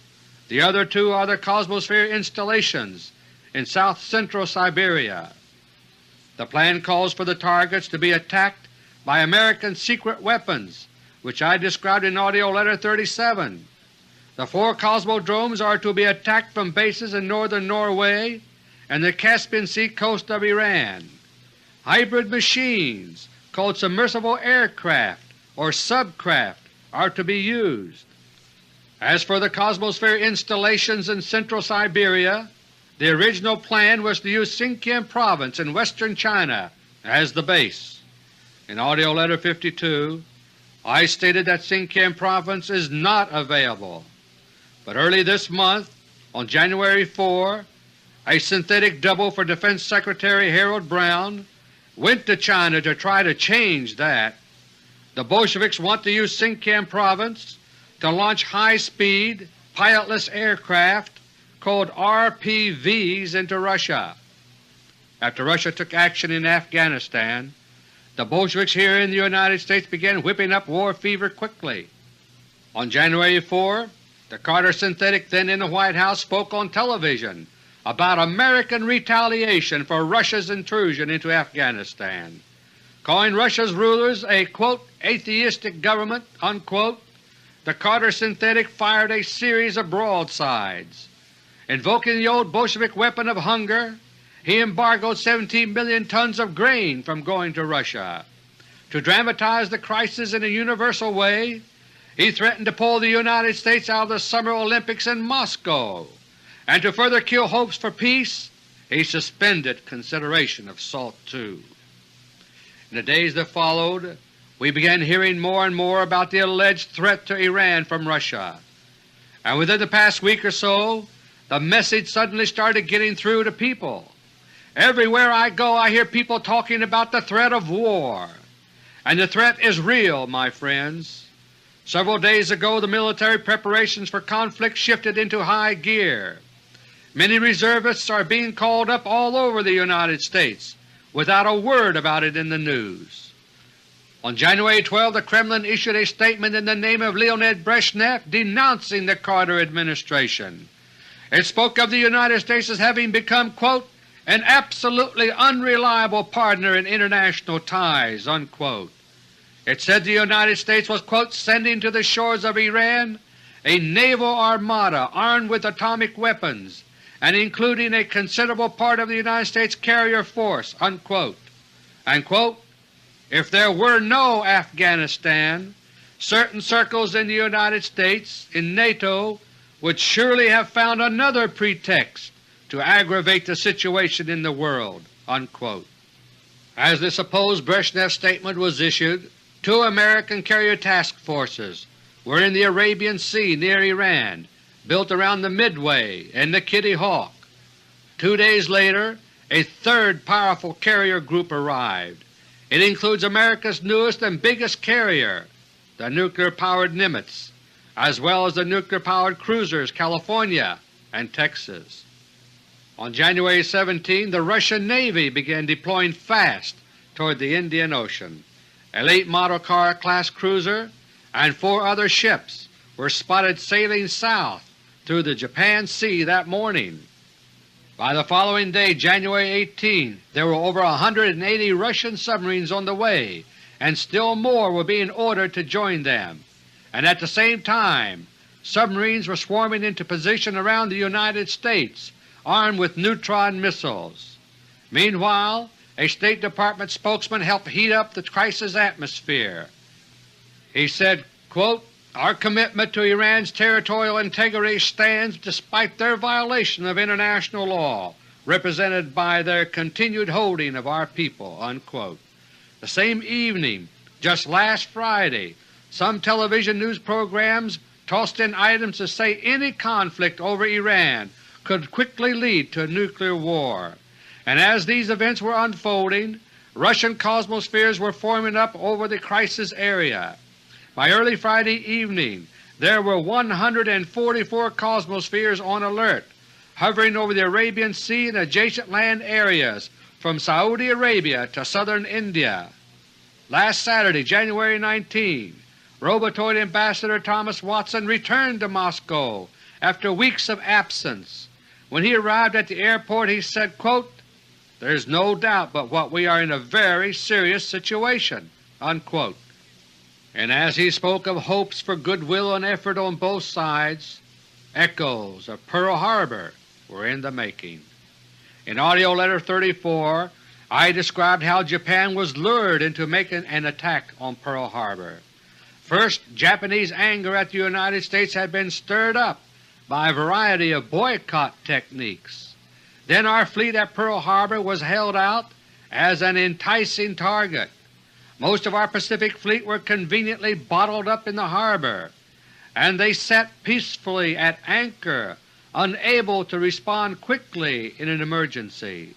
The other 2 are the Cosmosphere installations in south-central Siberia. The plan calls for the targets to be attacked by American secret weapons, which I described in AUDIO LETTER No. 37. The 4 cosmodromes are to be attacked from bases in northern Norway and the Caspian Sea coast of Iran. Hybrid machines called submersible aircraft or subcraft are to be used. As for the Cosmosphere installations in central Siberia, the original plan was to use Sinkian Province in western China as the base. In AUDIO LETTER No. 52, I stated that Sinkiang Province is not available, but early this month, on January 4, a synthetic double for Defense Secretary Harold Brown went to China to try to change that. The Bolsheviks want to use Sinkiang Province to launch high-speed, pilotless aircraft called RPVs into Russia. After Russia took action in Afghanistan, the Bolsheviks here in the United States began whipping up war fever quickly. On January 4, the Carter synthetic then in the White House spoke on television about American retaliation for Russia's intrusion into Afghanistan. Calling Russia's rulers a quote, "atheistic government," unquote, the Carter synthetic fired a series of broadsides. Invoking the old Bolshevik weapon of hunger, he embargoed 17 million tons of grain from going to Russia. To dramatize the crisis in a universal way, he threatened to pull the United States out of the Summer Olympics in Moscow, and to further kill hopes for peace, he suspended consideration of SALT II. In the days that followed, we began hearing more and more about the alleged threat to Iran from Russia, and within the past week or so the message suddenly started getting through to people. Everywhere I go I hear people talking about the threat of war, and the threat is real, my friends. Several days ago the military preparations for conflict shifted into high gear. Many reservists are being called up all over the United States without a word about it in the news. On January 12, the Kremlin issued a statement in the name of Leonid Brezhnev denouncing the Carter administration. It spoke of the United States as having become, quote, "an absolutely unreliable partner in international ties," unquote. It said the United States was, quote, "sending to the shores of Iran a naval armada armed with atomic weapons and including a considerable part of the United States carrier force," unquote. And, quote, "if there were no Afghanistan, certain circles in the United States, in NATO, would surely have found another pretext to aggravate the situation in the world," unquote. As the supposed Brezhnev statement was issued, 2 American carrier task forces were in the Arabian Sea near Iran, built around the Midway and the Kitty Hawk. 2 days later a 3rd powerful carrier group arrived. It includes America's newest and biggest carrier, the nuclear-powered Nimitz, as well as the nuclear-powered cruisers California and Texas. On January 17, the Russian Navy began deploying fast toward the Indian Ocean. A late model car-class cruiser and 4 other ships were spotted sailing south through the Japan Sea that morning. By the following day, January 18, there were over 180 Russian submarines on the way, and still more were being ordered to join them. And at the same time, submarines were swarming into position around the United States, armed with neutron missiles. Meanwhile, a State Department spokesman helped heat up the crisis atmosphere. He said, quote, "Our commitment to Iran's territorial integrity stands despite their violation of international law, represented by their continued holding of our people." Unquote. The same evening, just last Friday, some television news programs tossed in items to say any conflict over Iran could quickly lead to a nuclear war. And as these events were unfolding, Russian cosmospheres were forming up over the crisis area. By early Friday evening there were 144 cosmospheres on alert, hovering over the Arabian Sea and adjacent land areas from Saudi Arabia to southern India. Last Saturday, January 19, Robotoid Ambassador Thomas Watson returned to Moscow after weeks of absence. When he arrived at the airport he said, quote, "There's no doubt but what we are in a very serious situation," unquote. And as he spoke of hopes for goodwill and effort on both sides, echoes of Pearl Harbor were in the making. In AUDIO LETTER 34 I described how Japan was lured into making an attack on Pearl Harbor. First, Japanese anger at the United States had been stirred up by a variety of boycott techniques. Then our fleet at Pearl Harbor was held out as an enticing target. Most of our Pacific Fleet were conveniently bottled up in the harbor, and they sat peacefully at anchor, unable to respond quickly in an emergency.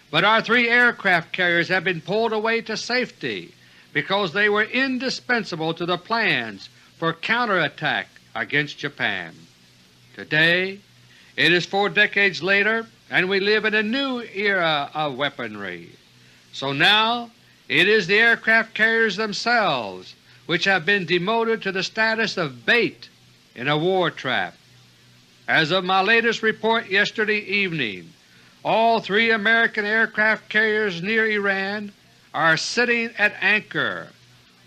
But our 3 aircraft carriers have been pulled away to safety because they were indispensable to the plans for counterattack against Japan. Today it is 4 decades later, and we live in a new era of weaponry. So now it is the aircraft carriers themselves which have been demoted to the status of bait in a war trap. As of my latest report yesterday evening, all 3 American aircraft carriers near Iran are sitting at anchor.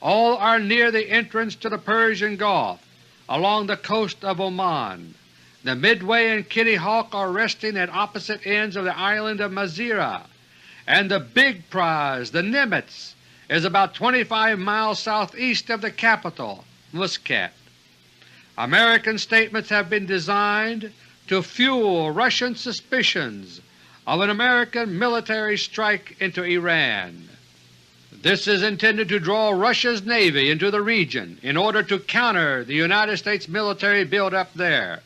All are near the entrance to the Persian Gulf along the coast of Oman. The Midway and Kitty Hawk are resting at opposite ends of the island of Mazira, and the big prize, the Nimitz, is about 25 miles southeast of the capital, Muscat. American statements have been designed to fuel Russian suspicions of an American military strike into Iran. This is intended to draw Russia's Navy into the region in order to counter the United States military build-up there,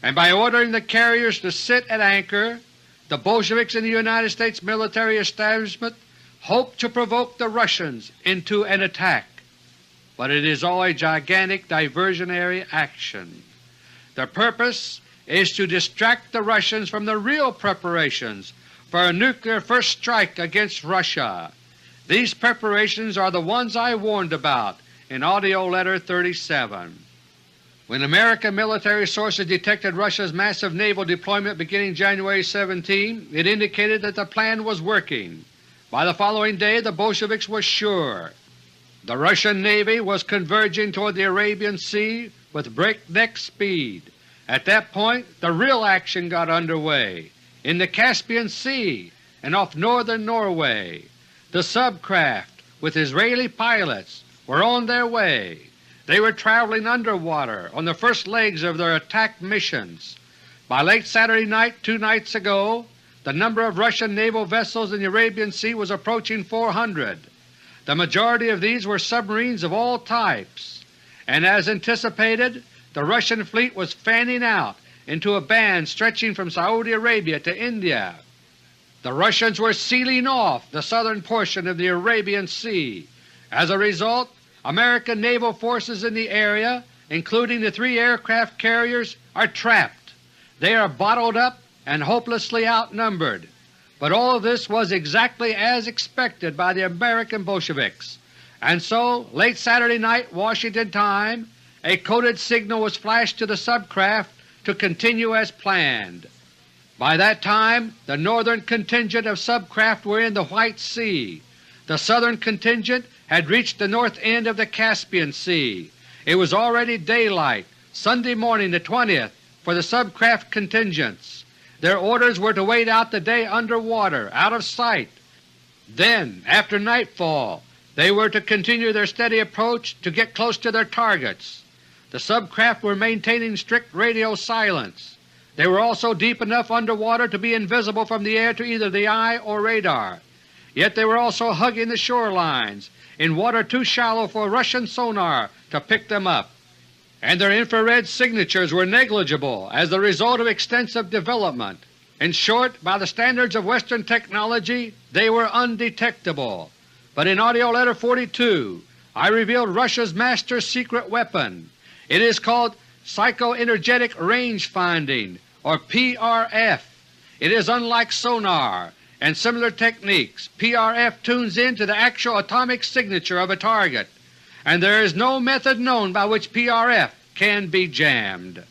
and by ordering the carriers to sit at anchor, the Bolsheviks in the United States military establishment hope to provoke the Russians into an attack. But it is all a gigantic diversionary action. The purpose is to distract the Russians from the real preparations for a nuclear first strike against Russia. These preparations are the ones I warned about in AUDIO LETTER No. 37. When American military sources detected Russia's massive naval deployment beginning January 17, it indicated that the plan was working. By the following day the Bolsheviks were sure. The Russian Navy was converging toward the Arabian Sea with breakneck speed. At that point the real action got underway. In the Caspian Sea and off northern Norway, the subcraft, with Israeli pilots, were on their way. They were traveling underwater on the first legs of their attack missions. By late Saturday night 2 nights ago, the number of Russian naval vessels in the Arabian Sea was approaching 400. The majority of these were submarines of all types, and as anticipated, the Russian fleet was fanning out into a band stretching from Saudi Arabia to India. The Russians were sealing off the southern portion of the Arabian Sea. As a result, American naval forces in the area, including the 3 aircraft carriers, are trapped. They are bottled up and hopelessly outnumbered. But all of this was exactly as expected by the American Bolsheviks, and so late Saturday night Washington time a coded signal was flashed to the subcraft to continue as planned. By that time the northern contingent of subcraft were in the White Sea. The southern contingent had reached the north end of the Caspian Sea. It was already daylight Sunday morning the 20th for the subcraft contingents. Their orders were to wait out the day underwater, out of sight. Then, after nightfall, they were to continue their steady approach to get close to their targets. The subcraft were maintaining strict radio silence. They were also deep enough underwater to be invisible from the air to either the eye or radar. Yet they were also hugging the shorelines in water too shallow for Russian sonar to pick them up, and their infrared signatures were negligible as the result of extensive development. In short, by the standards of Western technology, they were undetectable. But in AUDIO LETTER No. 42 I revealed Russia's master secret weapon. It is called Psychoenergetic Range Finding, or PRF. It is unlike sonar and similar techniques. PRF tunes in to the actual atomic signature of a target, and there is no method known by which PRF can be jammed.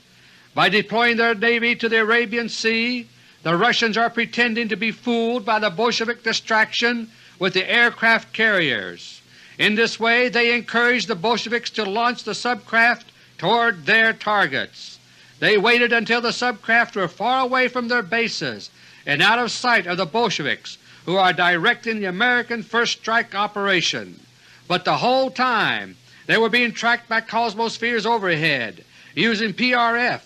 By deploying their Navy to the Arabian Sea, the Russians are pretending to be fooled by the Bolshevik distraction with the aircraft carriers. In this way they encourage the Bolsheviks to launch the subcraft toward their targets. They waited until the subcraft were far away from their bases and out of sight of the Bolsheviks, who are directing the American first strike operation. But the whole time they were being tracked by Cosmospheres overhead using PRF,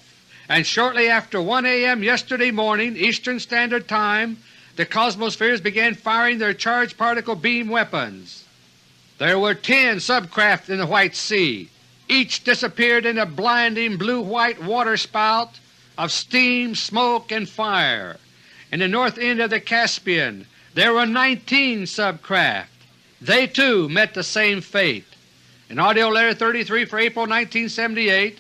and shortly after 1 a.m. yesterday morning Eastern Standard Time, the Cosmospheres began firing their charged particle beam weapons. There were 10 subcraft in the White Sea. Each disappeared in a blinding blue-white waterspout of steam, smoke, and fire. In the north end of the Caspian there were 19 subcraft. They too met the same fate. In AUDIO LETTER 33 for April 1978,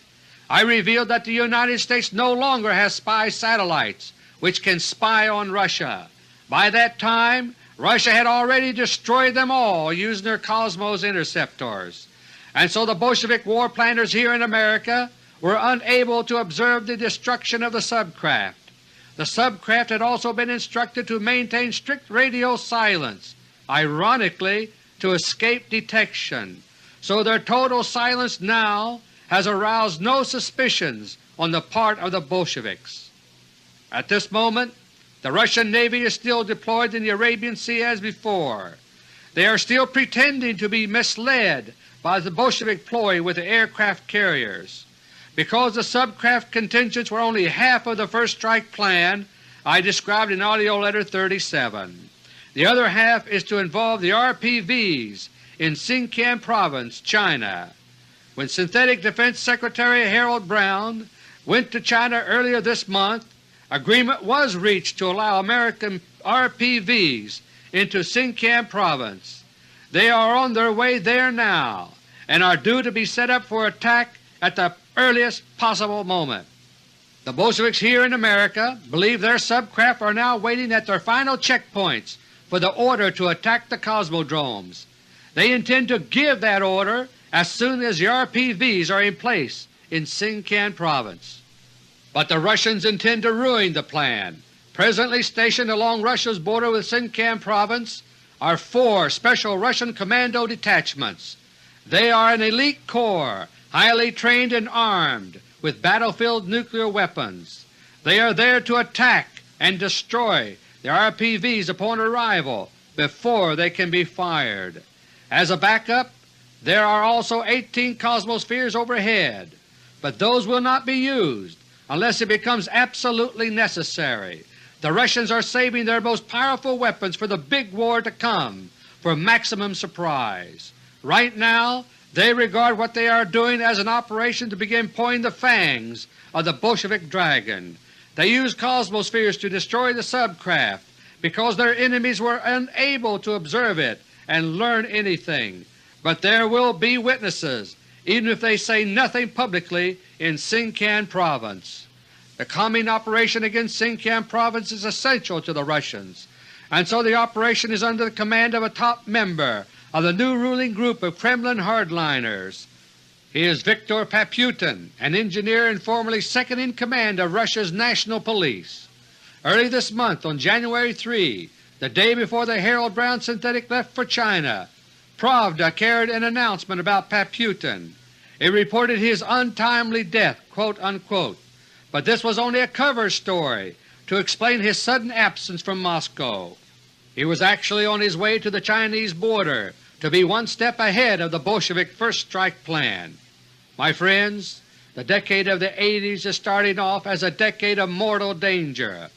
I revealed that the United States no longer has spy satellites which can spy on Russia. By that time Russia had already destroyed them all using their Cosmos interceptors, and so the Bolshevik war planners here in America were unable to observe the destruction of the subcraft. The subcraft had also been instructed to maintain strict radio silence, ironically to escape detection, so their total silence now has aroused no suspicions on the part of the Bolsheviks. At this moment the Russian Navy is still deployed in the Arabian Sea as before. They are still pretending to be misled by the Bolshevik ploy with the aircraft carriers. Because the subcraft contingents were only half of the first strike plan I described in AUDIO LETTER 37. The other half is to involve the RPVs in Xinjiang Province, China. When Synthetic Defense Secretary Harold Brown went to China earlier this month, agreement was reached to allow American RPVs into Xinjiang Province. They are on their way there now and are due to be set up for attack at the earliest possible moment. The Bolsheviks here in America believe their subcraft are now waiting at their final checkpoints for the order to attack the cosmodromes. They intend to give that order as soon as the RPVs are in place in Xinjiang Province. But the Russians intend to ruin the plan. Presently stationed along Russia's border with Xinjiang Province are 4 special Russian commando detachments. They are an elite corps, highly trained and armed with battlefield nuclear weapons. They are there to attack and destroy the RPVs upon arrival before they can be fired. As a backup, there are also 18 Cosmospheres overhead, but those will not be used unless it becomes absolutely necessary. The Russians are saving their most powerful weapons for the big war to come, for maximum surprise. Right now they regard what they are doing as an operation to begin pointing the fangs of the Bolshevik dragon. They use Cosmospheres to destroy the subcraft because their enemies were unable to observe it and learn anything. But there will be witnesses, even if they say nothing publicly in Xinjiang Province. The coming operation against Xinjiang Province is essential to the Russians, and so the operation is under the command of a top member of the new ruling group of Kremlin hardliners. He is Viktor Paputin, an engineer and formerly second in command of Russia's National Police. Early this month, on January 3, the day before the Harold Brown synthetic left for China, Pravda carried an announcement about Paputin. It reported his untimely death, quote-unquote, but this was only a cover story to explain his sudden absence from Moscow. He was actually on his way to the Chinese border to be one step ahead of the Bolshevik first strike plan. My friends, the decade of the 80s is starting off as a decade of mortal danger,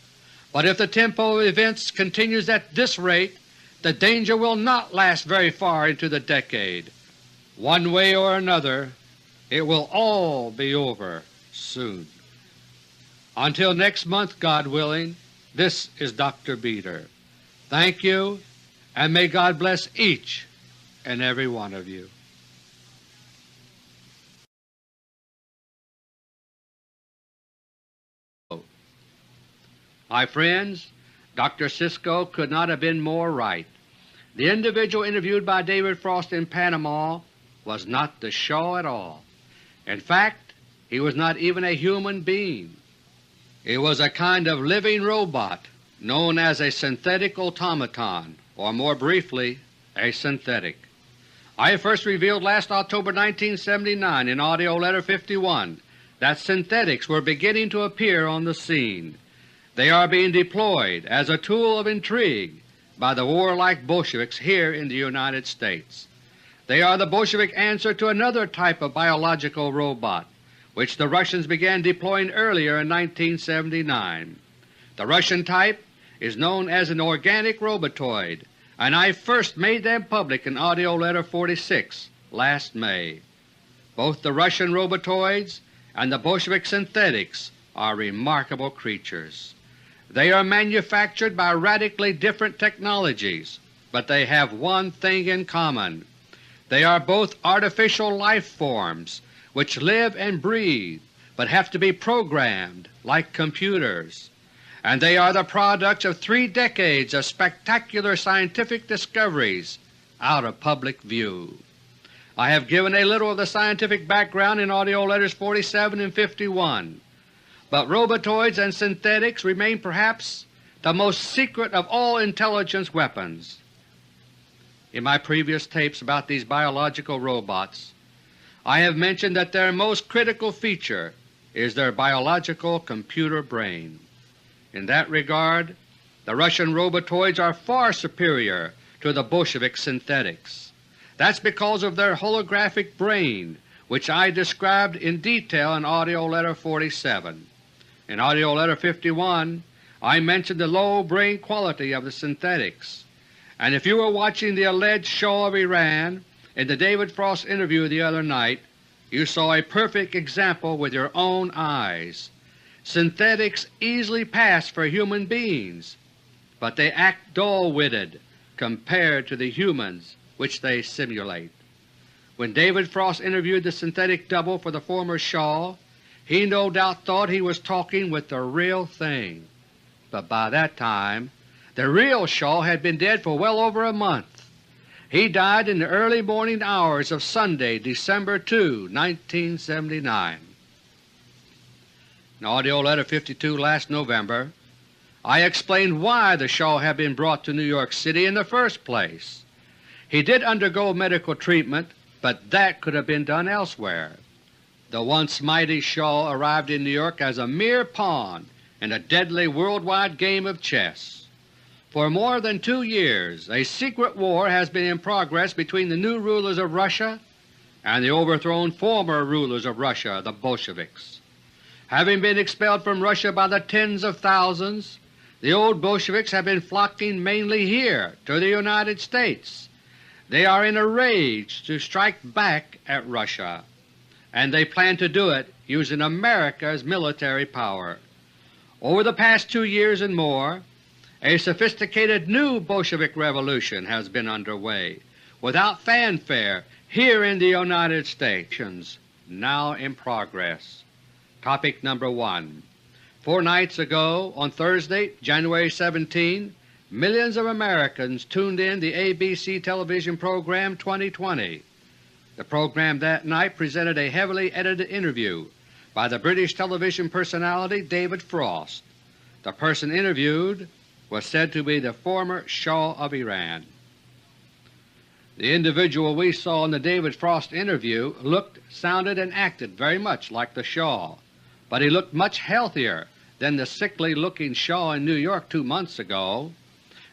but if the tempo of events continues at this rate, the danger will not last very far into the decade. One way or another, it will all be over soon. Until next month, God willing, this is Dr. Beter. Thank you, and may God bless each and every one of you. My friends, Dr. Cisco could not have been more right. The individual interviewed by David Frost in Panama was not the Shah at all. In fact, he was not even a human being. He was a kind of living robot known as a synthetic automaton, or more briefly, a synthetic. I first revealed last October 1979 in AUDIO LETTER 51 that synthetics were beginning to appear on the scene. They are being deployed as a tool of intrigue by the warlike Bolsheviks here in the United States. They are the Bolshevik answer to another type of biological robot, which the Russians began deploying earlier in 1979. The Russian type is known as an organic robotoid, and I first made them public in AUDIO LETTER No. 46 last May. Both the Russian robotoids and the Bolshevik synthetics are remarkable creatures. They are manufactured by radically different technologies, but they have one thing in common. They are both artificial life forms which live and breathe but have to be programmed like computers, and they are the products of 3 decades of spectacular scientific discoveries out of public view. I have given a little of the scientific background in AUDIO LETTERS 47 and 51, but robotoids and synthetics remain perhaps the most secret of all intelligence weapons. In my previous tapes about these biological robots, I have mentioned that their most critical feature is their biological computer brain. In that regard, the Russian robotoids are far superior to the Bolshevik synthetics. That's because of their holographic brain, which I described in detail in AUDIO LETTER 47. In AUDIO LETTER 51 I mentioned the low brain quality of the synthetics, and if you were watching the alleged Shah of Iran in the David Frost interview the other night, you saw a perfect example with your own eyes. Synthetics easily pass for human beings, but they act dull-witted compared to the humans which they simulate. When David Frost interviewed the synthetic double for the former Shah, he no doubt thought he was talking with the real thing, but by that time the real Shah had been dead for well over a month. He died in the early morning hours of Sunday, December 2, 1979. In AUDIO LETTER 52 last November, I explained why the Shah had been brought to New York City in the first place. He did undergo medical treatment, but that could have been done elsewhere. The once mighty Shah arrived in New York as a mere pawn in a deadly worldwide game of chess. For more than 2 years a secret war has been in progress between the new rulers of Russia and the overthrown former rulers of Russia, the Bolsheviks. Having been expelled from Russia by the tens of thousands, the old Bolsheviks have been flocking mainly here to the United States. They are in a rage to strike back at Russia, and they plan to do it using America's military power. Over the past 2 years and more, a sophisticated new Bolshevik revolution has been underway without fanfare here in the United States, now in progress. Topic number 1. 4 nights ago, on Thursday, January 17, millions of Americans tuned in the ABC television program 2020. The program that night presented a heavily edited interview by the British television personality David Frost. The person interviewed was said to be the former Shah of Iran. The individual we saw in the David Frost interview looked, sounded, and acted very much like the Shah, but he looked much healthier than the sickly-looking Shah in New York 2 months ago.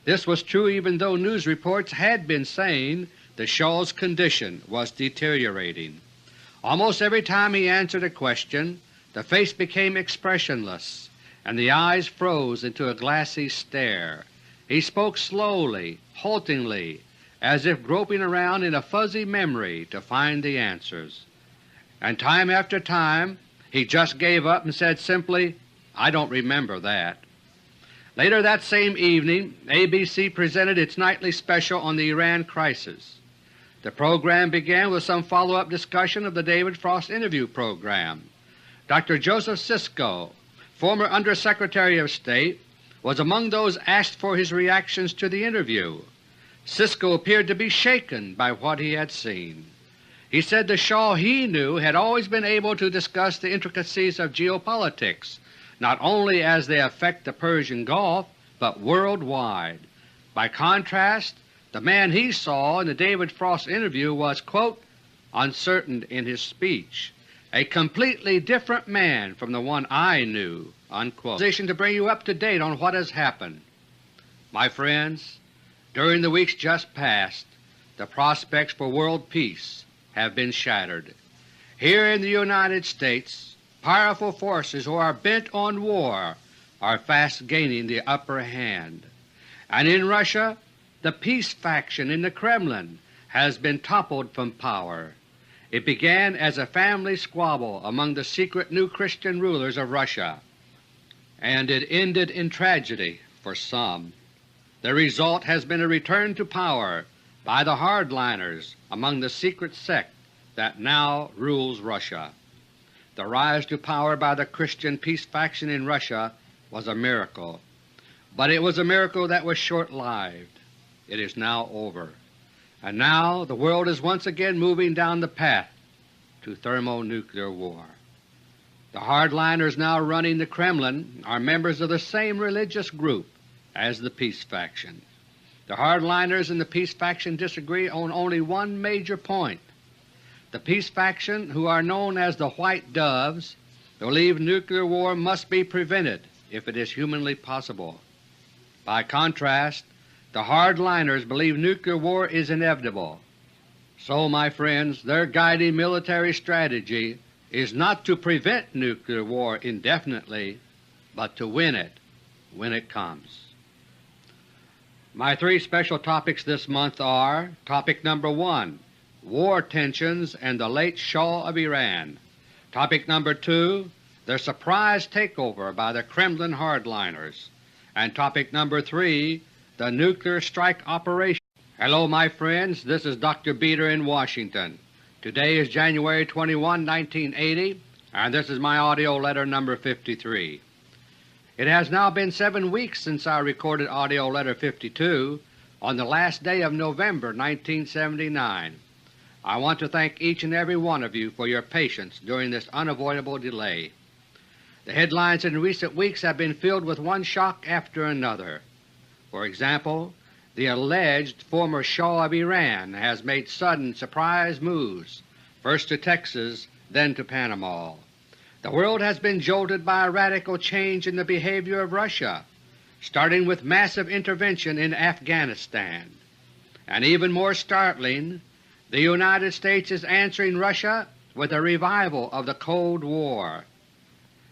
This was true even though news reports had been saying the Shah's condition was deteriorating. Almost every time he answered a question, the face became expressionless and the eyes froze into a glassy stare. He spoke slowly, haltingly, as if groping around in a fuzzy memory to find the answers. And time after time he just gave up and said simply, "I don't remember that." Later that same evening, ABC presented its nightly special on the Iran crisis. The program began with some follow-up discussion of the David Frost interview program. Dr. Joseph Sisko, former Undersecretary of State, was among those asked for his reactions to the interview. Sisko appeared to be shaken by what he had seen. He said the Shah he knew had always been able to discuss the intricacies of geopolitics, not only as they affect the Persian Gulf, but worldwide. By contrast, the man he saw in the David Frost interview was, quote, "uncertain in his speech, a completely different man from the one I knew," unquote. Position to bring you up to date on what has happened. My friends, during the weeks just past, the prospects for world peace have been shattered. Here in the United States, powerful forces who are bent on war are fast gaining the upper hand, and in Russia The peace faction in the Kremlin has been toppled from power. It began as a family squabble among the secret new Christian rulers of Russia, and it ended in tragedy for some. The result has been a return to power by the hardliners among the secret sect that now rules Russia. The rise to power by the Christian peace faction in Russia was a miracle, but it was a miracle that was short-lived. It is now over, and now the world is once again moving down the path to thermonuclear war. The hardliners now running the Kremlin are members of the same religious group as the peace faction. The hardliners and the peace faction disagree on only one major point. The peace faction, who are known as the White Doves, believe nuclear war must be prevented if it is humanly possible. By contrast, the hardliners believe nuclear war is inevitable. So, my friends, their guiding military strategy is not to prevent nuclear war indefinitely, but to win it when it comes. My three special topics this month are: Topic number 1, War Tensions and the Late Shah of Iran. Topic number 2, the surprise takeover by the Kremlin hardliners. And topic number 3, the nuclear strike operation. Hello, my friends. This is Dr. Beter in Washington. Today is January 21, 1980, and this is my AUDIO LETTER number 53. It has now been 7 weeks since I recorded AUDIO LETTER 52 on the last day of November 1979. I want to thank each and every one of you for your patience during this unavoidable delay. The headlines in recent weeks have been filled with one shock after another. For example, the alleged former Shah of Iran has made sudden surprise moves, first to Texas, then to Panama. The world has been jolted by a radical change in the behavior of Russia, starting with massive intervention in Afghanistan. And even more startling, the United States is answering Russia with a revival of the Cold War.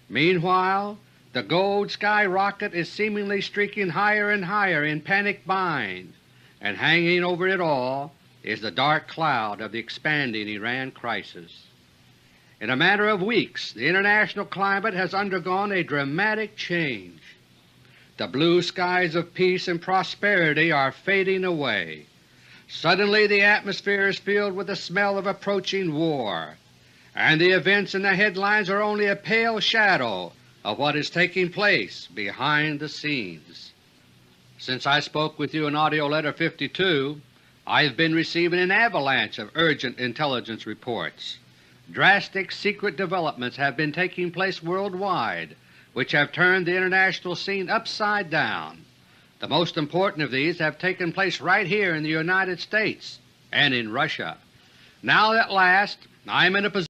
Meanwhile, the gold skyrocket is seemingly streaking higher and higher in panic buying, and hanging over it all is the dark cloud of the expanding Iran crisis. In a matter of weeks, the international climate has undergone a dramatic change. The blue skies of peace and prosperity are fading away. Suddenly the atmosphere is filled with the smell of approaching war, and the events in the headlines are only a pale shadow of what is taking place behind the scenes. Since I spoke with you in AUDIO LETTER 52, I have been receiving an avalanche of urgent intelligence reports. Drastic secret developments have been taking place worldwide which have turned the international scene upside down. The most important of these have taken place right here in the United States and in Russia. Now at last I am in a position